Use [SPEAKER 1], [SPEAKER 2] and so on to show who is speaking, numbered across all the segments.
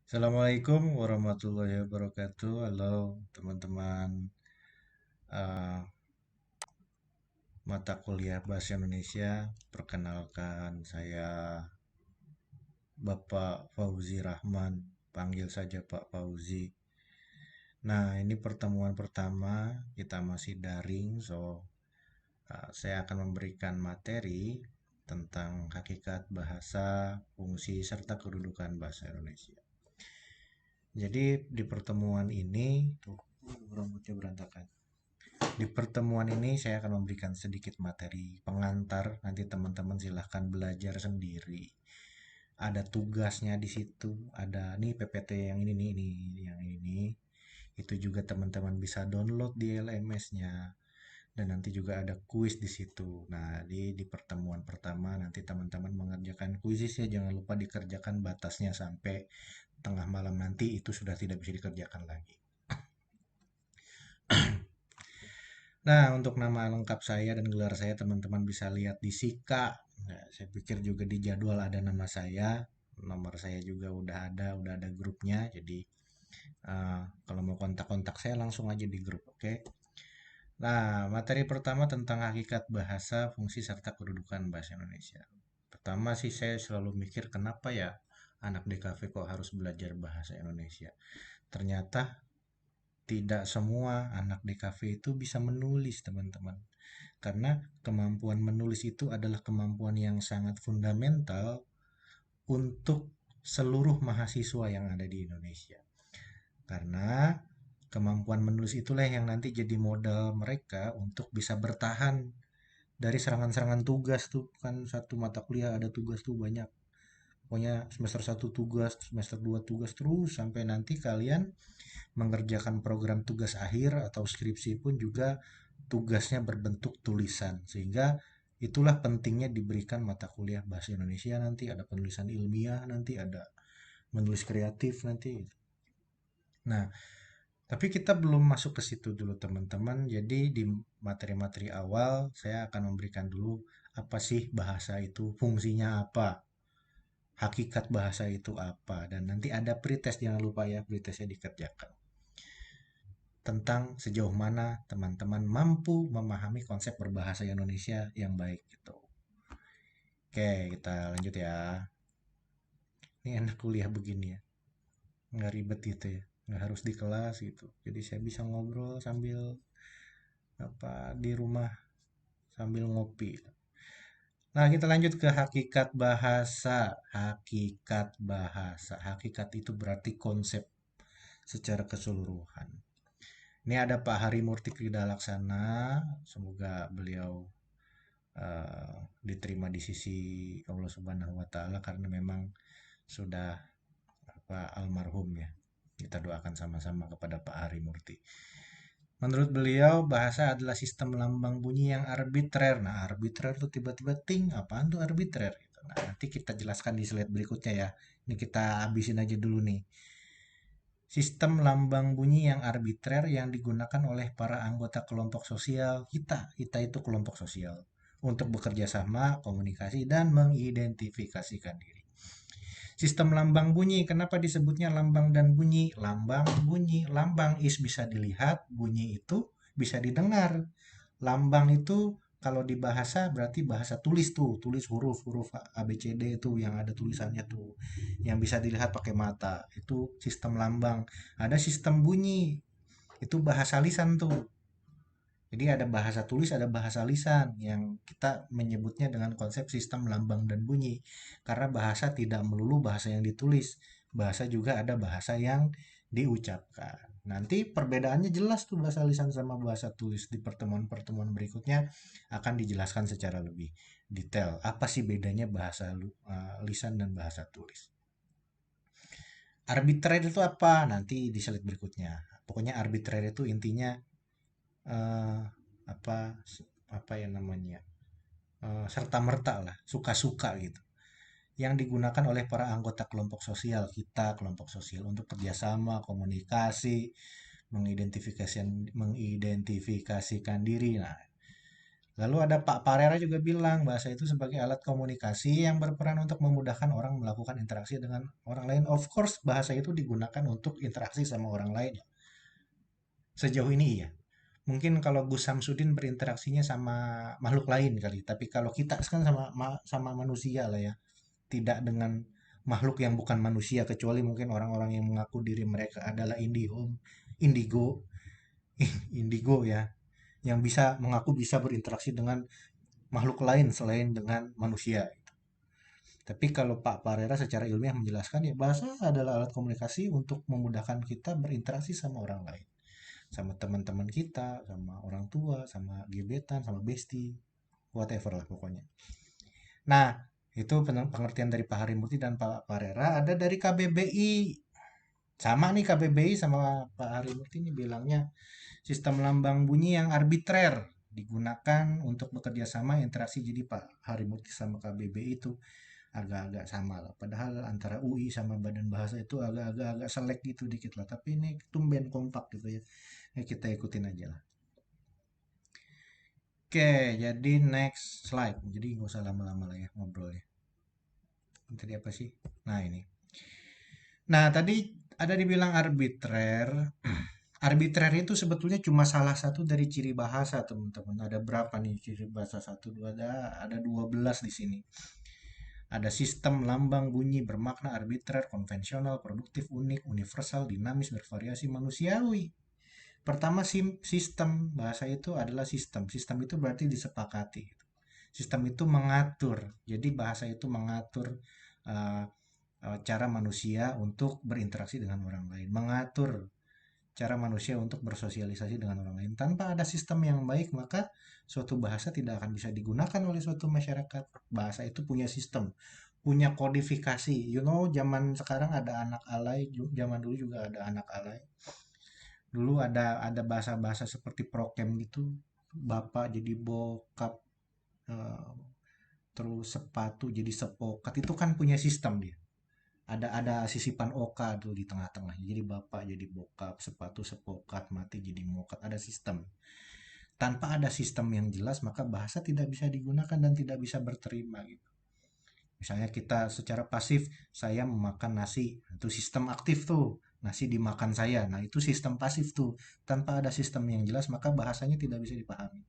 [SPEAKER 1] Assalamualaikum warahmatullahi wabarakatuh. Halo teman-teman eh, mata kuliah Bahasa Indonesia. Perkenalkan saya Bapak Fauzi Rahman. Panggil saja Pak Fauzi. Nah, ini pertemuan pertama kita masih daring, saya akan memberikan materi tentang hakikat bahasa, fungsi, serta kedudukan bahasa Indonesia. Jadi di pertemuan ini, tuh, rambutnya berantakan. Di pertemuan ini saya akan memberikan sedikit materi pengantar. Nanti teman-teman silahkan belajar sendiri. Ada tugasnya di situ. Ada nih PPT yang ini, yang ini. Itu juga teman-teman bisa download di LMS-nya. Dan nanti juga ada kuis di situ. Nah, di pertemuan pertama nanti teman-teman mengerjakan kuisnya. Jangan lupa dikerjakan batasnya sampai tengah malam nanti itu sudah tidak bisa dikerjakan lagi. Nah, untuk nama lengkap saya dan gelar saya teman-teman bisa lihat di Sika. Nah, saya pikir juga di jadwal ada nama saya. Nomor saya juga udah ada grupnya. Jadi kalau mau kontak-kontak saya langsung aja di grup, oke? Nah, materi pertama tentang hakikat bahasa, fungsi serta kedudukan bahasa Indonesia. Pertama sih saya selalu mikir kenapa ya anak DKV kok harus belajar bahasa Indonesia. Ternyata tidak semua anak DKV itu bisa menulis, teman-teman. Karena kemampuan menulis itu adalah kemampuan yang sangat fundamental untuk seluruh mahasiswa yang ada di Indonesia. Karena kemampuan menulis itulah yang nanti jadi modal mereka untuk bisa bertahan dari serangan-serangan tugas tuh. Kan satu mata kuliah ada tugas tuh banyak. Pokoknya semester satu tugas, semester 2 tugas terus sampai nanti kalian mengerjakan program tugas akhir atau skripsi pun juga tugasnya berbentuk tulisan. Sehingga itulah pentingnya diberikan mata kuliah bahasa Indonesia, nanti ada penulisan ilmiah, nanti ada menulis kreatif nanti. Nah, tapi kita belum masuk ke situ dulu teman-teman. Jadi di materi-materi awal saya akan memberikan dulu apa sih bahasa itu, fungsinya apa, hakikat bahasa itu apa, dan nanti ada pretest, jangan lupa ya pretestnya dikerjakan tentang sejauh mana teman-teman mampu memahami konsep berbahasa Indonesia yang baik gitu. Oke, kita lanjut ya. Ini enak kuliah begini ya, nggak ribet gitu ya, nggak harus di kelas gitu. Jadi saya bisa ngobrol sambil apa di rumah sambil ngopi. Nah, kita lanjut ke hakikat bahasa. Hakikat bahasa. Hakikat itu berarti konsep secara keseluruhan. Ini ada Pak Harimurti Kridalaksana. Semoga beliau diterima di sisi Allah Subhanahu wa taala karena memang sudah apa almarhum ya. Kita doakan sama-sama kepada Pak Harimurti. Menurut beliau, bahasa adalah sistem lambang bunyi yang arbitrer. Nah, arbitrer tuh tiba-tiba ting, apaan tuh arbitrer? Gitu. Nah, nanti kita jelaskan di slide berikutnya ya. Ini kita habisin aja dulu nih. Sistem lambang bunyi yang arbitrer yang digunakan oleh para anggota kelompok sosial kita. Kita itu kelompok sosial. Untuk bekerja sama, komunikasi, dan mengidentifikasikan diri. Sistem lambang bunyi, kenapa disebutnya lambang dan bunyi? Lambang, bunyi, lambang is bisa dilihat, bunyi itu bisa didengar. Lambang itu kalau di bahasa berarti bahasa tulis tuh, tulis huruf-huruf A B C D itu yang ada tulisannya tuh, yang bisa dilihat pakai mata. Itu sistem lambang. Ada sistem bunyi, itu bahasa lisan tuh. Jadi ada bahasa tulis, ada bahasa lisan yang kita menyebutnya dengan konsep sistem lambang dan bunyi. Karena bahasa tidak melulu bahasa yang ditulis. Bahasa juga ada bahasa yang diucapkan. Nanti perbedaannya jelas tuh bahasa lisan sama bahasa tulis. Di pertemuan-pertemuan berikutnya akan dijelaskan secara lebih detail. Apa sih bedanya bahasa lisan dan bahasa tulis. Arbitrary itu apa? Nanti di slide berikutnya. Pokoknya arbitrary itu intinya eh, apa apa ya namanya serta merta lah suka-suka gitu yang digunakan oleh para anggota kelompok sosial kita kelompok sosial untuk kerjasama komunikasi mengidentifikasikan diri. Nah, Lalu ada Pak Parera juga bilang bahasa itu sebagai alat komunikasi yang berperan untuk memudahkan orang melakukan interaksi dengan orang lain. Of course, bahasa itu digunakan untuk interaksi sama orang lain. Sejauh ini iya. Mungkin kalau Gus Samsudin berinteraksinya sama makhluk lain kali, tapi kalau kita kan sama manusia lah ya, tidak dengan makhluk yang bukan manusia kecuali mungkin orang-orang yang mengaku diri mereka adalah indigo, indigo ya, yang bisa mengaku bisa berinteraksi dengan makhluk lain selain dengan manusia. Tapi kalau Pak Parera secara ilmiah menjelaskan ya bahasa adalah alat komunikasi untuk memudahkan kita berinteraksi sama orang lain. Sama teman-teman kita, sama orang tua, sama gebetan, sama bestie, whatever lah pokoknya. Nah, itu pengertian dari Pak Harimurti dan Pak Parera. Ada dari KBBI. Sama nih KBBI sama Pak Harimurti ini bilangnya sistem lambang bunyi yang arbitrer digunakan untuk bekerja sama interaksi. Jadi Pak Harimurti sama KBBI itu agak-agak sama lah. Padahal antara UI sama Badan Bahasa itu agak-agak selek gitu dikit lah. Tapi ini tumben kompak gitu ya. Ya kita ikutin aja lah. Oke, jadi next slide. Jadi nggak usah lama-lama lah ya ngobrolnya. Tadi apa sih? Nah ini. Nah tadi ada dibilang arbitrer. Arbitrer itu sebetulnya cuma salah satu dari ciri bahasa teman-teman. Ada berapa nih ciri bahasa? Satu, dua, ada 12 di sini. Ada sistem lambang bunyi bermakna arbitrer, konvensional, produktif, unik, universal, dinamis, bervariasi, manusiawi. Pertama, sistem bahasa itu adalah sistem. Sistem itu berarti disepakati. Sistem itu mengatur. Jadi bahasa itu mengatur uh, cara manusia untuk berinteraksi dengan orang lain, mengatur cara manusia untuk bersosialisasi dengan orang lain. Tanpa ada sistem yang baik, maka suatu bahasa tidak akan bisa digunakan oleh suatu masyarakat. Bahasa itu punya sistem, punya kodifikasi. You know, zaman sekarang ada anak alay, zaman dulu juga ada anak alay. Dulu ada bahasa-bahasa seperti prokem gitu, bapak jadi bokap, eh, terus sepatu jadi sepokat. Itu kan punya sistem dia. Ada sisipan oka tuh di tengah-tengah. Jadi bapak jadi bokap, sepatu sepokat, mati jadi mokat. Ada sistem. Tanpa ada sistem yang jelas, maka bahasa tidak bisa digunakan dan tidak bisa berterima gitu. Misalnya kita secara pasif, saya memakan nasi. Itu sistem aktif tuh. Nasi dimakan saya. Nah, itu sistem pasif tuh. Tanpa ada sistem yang jelas, maka bahasanya tidak bisa dipahami.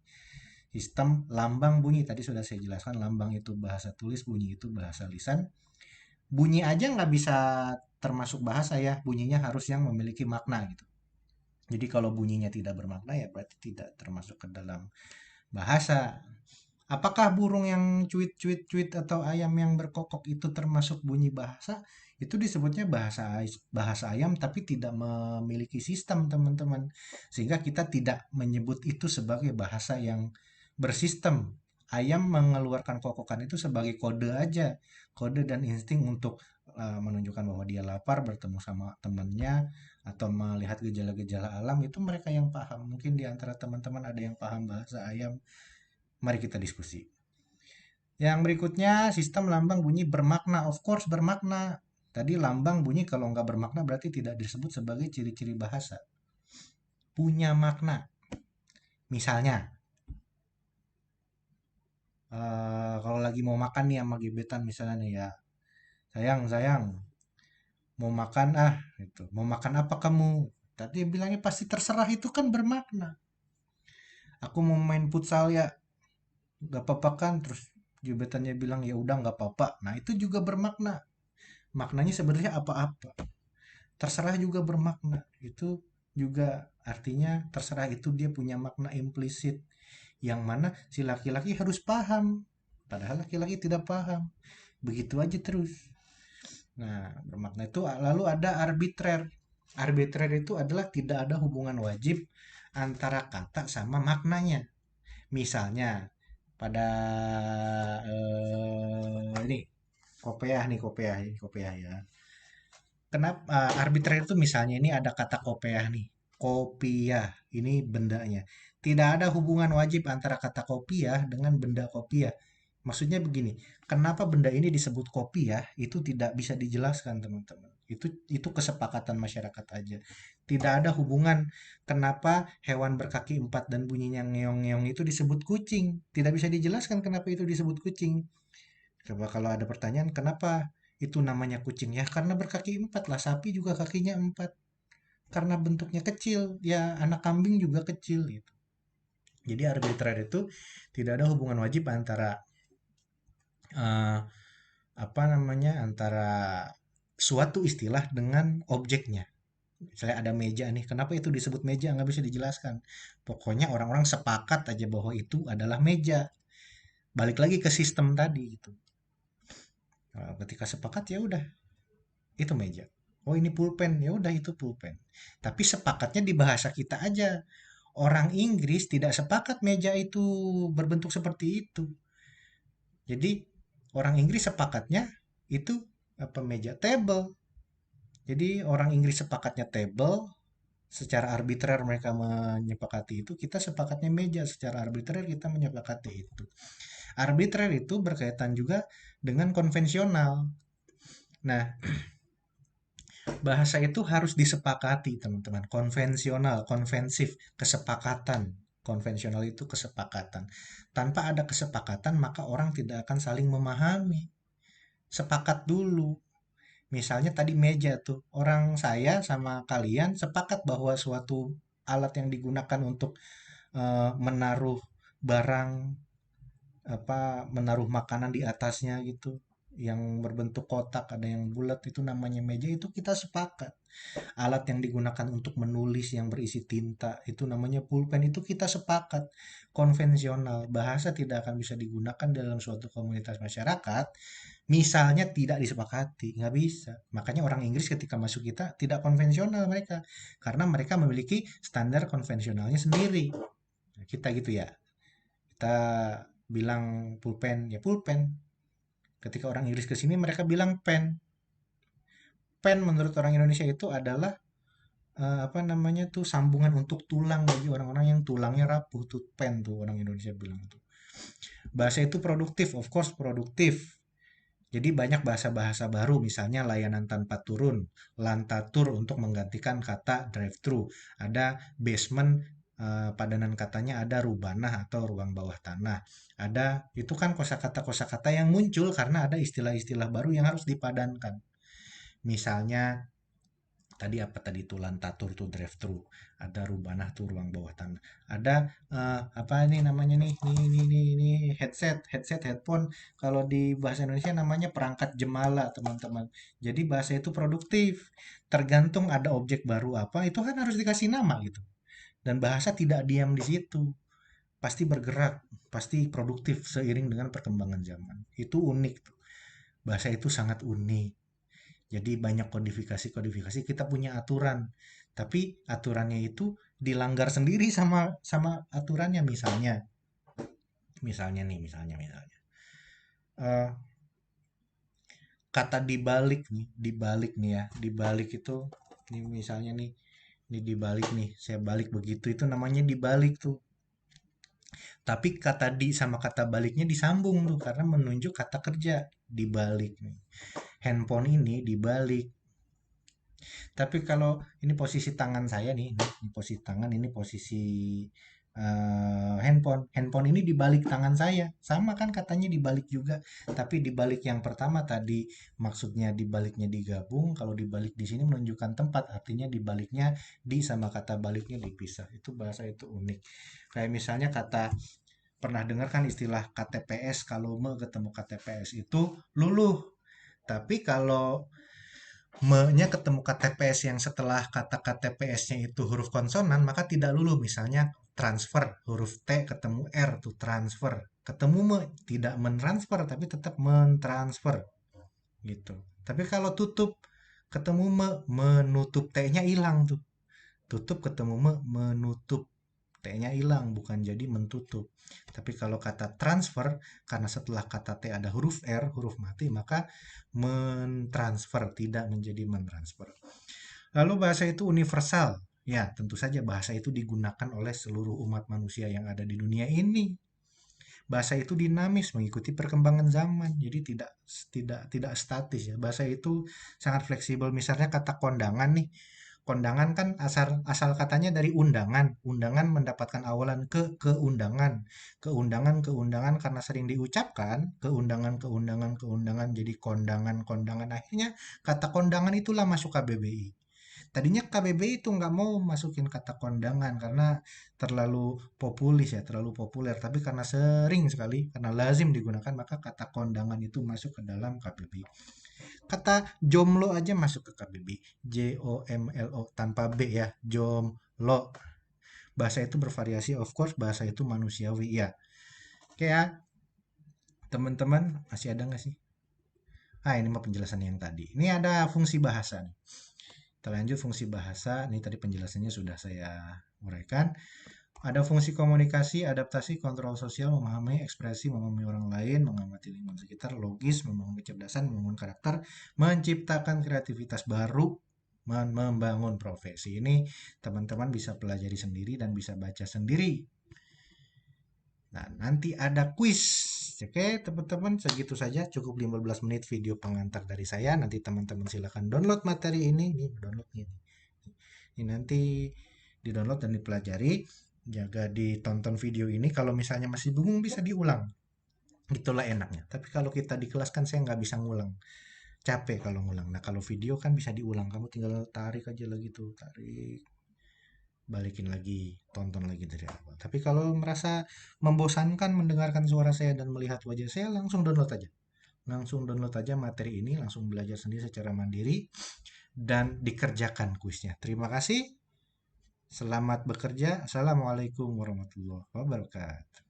[SPEAKER 1] Sistem lambang bunyi. Tadi sudah saya jelaskan, lambang itu bahasa tulis, bunyi itu bahasa lisan. Bunyi aja nggak bisa termasuk bahasa ya. Bunyinya harus yang memiliki makna gitu. Jadi kalau bunyinya tidak bermakna ya berarti tidak termasuk ke dalam bahasa. Apakah burung yang cuit-cuit-cuit atau ayam yang berkokok itu termasuk bunyi bahasa? Itu disebutnya bahasa ayam tapi tidak memiliki sistem, teman-teman. Sehingga kita tidak menyebut itu sebagai bahasa yang bersistem. Ayam mengeluarkan kokokan itu sebagai kode aja, kode dan insting untuk menunjukkan bahwa dia lapar, bertemu sama temannya, atau melihat gejala-gejala alam itu mereka yang paham. Mungkin di antara teman-teman ada yang paham bahasa ayam. Mari kita diskusi. Yang berikutnya, sistem lambang bunyi bermakna. Of course bermakna. Tadi lambang bunyi kalau nggak bermakna berarti tidak disebut sebagai ciri-ciri bahasa. Punya makna. Misalnya, kalau lagi mau makan nih sama gebetan misalnya nih ya. Sayang, sayang, mau makan ah, gitu. Mau makan apa kamu? Tadi bilangnya pasti terserah itu kan bermakna. Aku mau main futsal ya, nggak apa-apa kan? Terus gebetannya bilang ya udah nggak apa-apa. Nah itu juga bermakna. Maknanya sebenarnya apa-apa. Terserah juga bermakna. Itu juga artinya terserah itu dia punya makna implisit. Yang mana si laki-laki harus paham. Padahal laki-laki tidak paham. Begitu aja terus. Nah, bermakna itu lalu ada arbitrer. Arbitrer itu adalah tidak ada hubungan wajib antara kata sama maknanya. Misalnya pada ini kopiah ya. Kenapa arbitrary itu misalnya ini ada kata kopiah nih. Kopiah, ini bendanya. Tidak ada hubungan wajib antara kata kopiah dengan benda kopiah. Maksudnya begini, kenapa benda ini disebut kopiah itu tidak bisa dijelaskan teman-teman. Itu kesepakatan masyarakat aja. Tidak ada hubungan kenapa hewan berkaki empat dan bunyinya ngeong-ngeong itu disebut kucing. Tidak bisa dijelaskan kenapa itu disebut kucing. Coba kalau ada pertanyaan, kenapa itu namanya kucing? Ya karena berkaki empat lah, sapi juga kakinya empat. Karena bentuknya kecil, ya anak kambing juga kecil gitu. Jadi arbitrer itu tidak ada hubungan wajib antara eh, apa namanya antara suatu istilah dengan objeknya. Misalnya ada meja nih, kenapa itu disebut meja? Nggak bisa dijelaskan. Pokoknya orang-orang sepakat aja bahwa itu adalah meja. Balik lagi ke sistem tadi gitu. Nah, ketika sepakat ya udah itu meja. Oh ini pulpen, ya udah itu pulpen. Tapi sepakatnya di bahasa kita aja. Orang Inggris tidak sepakat meja itu berbentuk seperti itu. Jadi orang Inggris sepakatnya itu apa meja table. Jadi orang Inggris sepakatnya table, secara arbitrer mereka menyepakati itu, kita sepakatnya meja, secara arbitrer kita menyepakati itu. Arbitrer itu berkaitan juga dengan konvensional. Nah, bahasa itu harus disepakati, teman-teman. Konvensional, konvensif, kesepakatan. Konvensional itu kesepakatan. Tanpa ada kesepakatan, maka orang tidak akan saling memahami. Sepakat dulu. Misalnya tadi meja tuh, orang saya sama kalian sepakat bahwa suatu alat yang digunakan untuk menaruh barang, apa, menaruh makanan di atasnya gitu, yang berbentuk kotak, ada yang bulat, itu namanya meja, itu kita sepakat. Alat yang digunakan untuk menulis yang berisi tinta, itu namanya pulpen, itu kita sepakat. Konvensional, bahasa tidak akan bisa digunakan dalam suatu komunitas masyarakat misalnya tidak disepakati, nggak bisa. Makanya orang Inggris ketika masuk kita tidak konvensional mereka, karena mereka memiliki standar konvensionalnya sendiri. Nah, kita gitu ya, kita bilang pulpen ya pulpen. Ketika orang Inggris ke sini mereka bilang pen. Pen menurut orang Indonesia itu adalah apa namanya tuh sambungan untuk tulang bagi orang-orang yang tulangnya rapuh, tuh pen tuh orang Indonesia bilang tuh. Bahasa itu produktif, of course produktif. Jadi banyak bahasa-bahasa baru, misalnya layanan tanpa turun, lantatur untuk menggantikan kata drive-thru. Ada basement, padanan katanya ada rubanah atau ruang bawah tanah. Ada, itu kan kosakata-kosakata yang muncul karena ada istilah-istilah baru yang harus dipadankan. Misalnya tadi apa tadi tuh lantatur tuh drive thru, ada rubanah tuh ruang bawah tanah, ada apa ini namanya nih headset headphone, kalau di bahasa Indonesia namanya perangkat jemala teman-teman. Jadi bahasa itu produktif, tergantung ada objek baru apa itu kan harus dikasih nama gitu, dan bahasa tidak diam di situ, pasti bergerak, pasti produktif seiring dengan perkembangan zaman. Itu unik tuh, bahasa itu sangat unik. Jadi banyak kodifikasi-kodifikasi, kita punya aturan. Tapi aturannya itu dilanggar sendiri sama sama aturannya, misalnya. Misalnya nih, misalnya. Eh, kata dibalik nih ya. Dibalik itu nih misalnya nih, ini dibalik nih, saya balik begitu itu namanya dibalik tuh. Tapi kata di sama kata baliknya disambung tuh karena menunjuk kata kerja dibalik nih. Handphone ini dibalik. Tapi kalau ini posisi tangan saya nih, ini posisi tangan, ini posisi handphone. Handphone ini dibalik tangan saya. Sama kan katanya dibalik juga. Tapi dibalik yang pertama tadi maksudnya dibaliknya digabung. Kalau dibalik di sini menunjukkan tempat, artinya dibaliknya di sama kata baliknya dipisah. Itu bahasa itu unik. Kayak misalnya kata pernah dengar kan istilah KTPS, kalau me ketemu KTPS itu luluh. Tapi kalau me-nya ketemu KTPS yang setelah kata KTPS-nya itu huruf konsonan, maka tidak luluh. Misalnya transfer, huruf T ketemu R tuh transfer. Ketemu me, tidak mentransfer, tapi tetap mentransfer. Gitu. Tapi kalau tutup, ketemu me, menutup T-nya hilang tuh. Tutup ketemu me, menutup. T-nya hilang, bukan jadi mentutup. Tapi kalau kata transfer, karena setelah kata T ada huruf R, huruf mati, maka mentransfer, tidak menjadi mentransfer. Lalu bahasa itu universal. Ya, tentu saja bahasa itu digunakan oleh seluruh umat manusia yang ada di dunia ini. Bahasa itu dinamis mengikuti perkembangan zaman. Jadi tidak tidak tidak statis ya. Bahasa itu sangat fleksibel. Misalnya kata kondangan nih. Kondangan kan asal asal katanya dari undangan. Undangan mendapatkan awalan keundangan. Keundangan karena sering diucapkan, keundangan jadi kondangan kondangan. Akhirnya kata kondangan itulah masuk KBBI. Tadinya KBBI itu nggak mau masukin kata kondangan karena terlalu populis ya, terlalu populer. Tapi karena sering sekali, karena lazim digunakan, maka kata kondangan itu masuk ke dalam KBBI. Kata jomblo aja masuk ke KBBI. JOMLO tanpa B ya, jomblo. Bahasa itu bervariasi, of course bahasa itu manusiawi ya. Kayak teman-teman masih ada nggak sih? Ah, ini mah penjelasan yang tadi. Ini ada fungsi bahasa nih. Kita lanjut fungsi bahasa. Ini tadi penjelasannya sudah saya uraikan. Ada fungsi komunikasi, adaptasi, kontrol sosial, memahami ekspresi, memahami orang lain, mengamati lingkungan sekitar, logis, membangun kecerdasan, membangun karakter, menciptakan kreativitas baru, membangun profesi. Ini teman-teman bisa pelajari sendiri dan bisa baca sendiri. Nah, nanti ada kuis. Oke, teman-teman, segitu saja. Cukup 15 menit video pengantar dari saya. Nanti teman-teman silakan download materi ini. Nih, download ini. Ini nanti di-download dan dipelajari. Jaga ditonton video ini. Kalau misalnya masih bingung bisa diulang. Itulah enaknya. Tapi kalau kita di kelas kan saya nggak bisa ngulang. Capek kalau ngulang. Nah, kalau video kan bisa diulang. Kamu tinggal tarik aja lagi tuh. Tarik. Balikin lagi. Tonton lagi dari awal. Tapi kalau merasa membosankan mendengarkan suara saya dan melihat wajah saya, langsung download aja. Langsung download aja materi ini. Langsung belajar sendiri secara mandiri. Dan dikerjakan kuisnya. Terima kasih. Selamat bekerja. Assalamualaikum warahmatullahi wabarakatuh.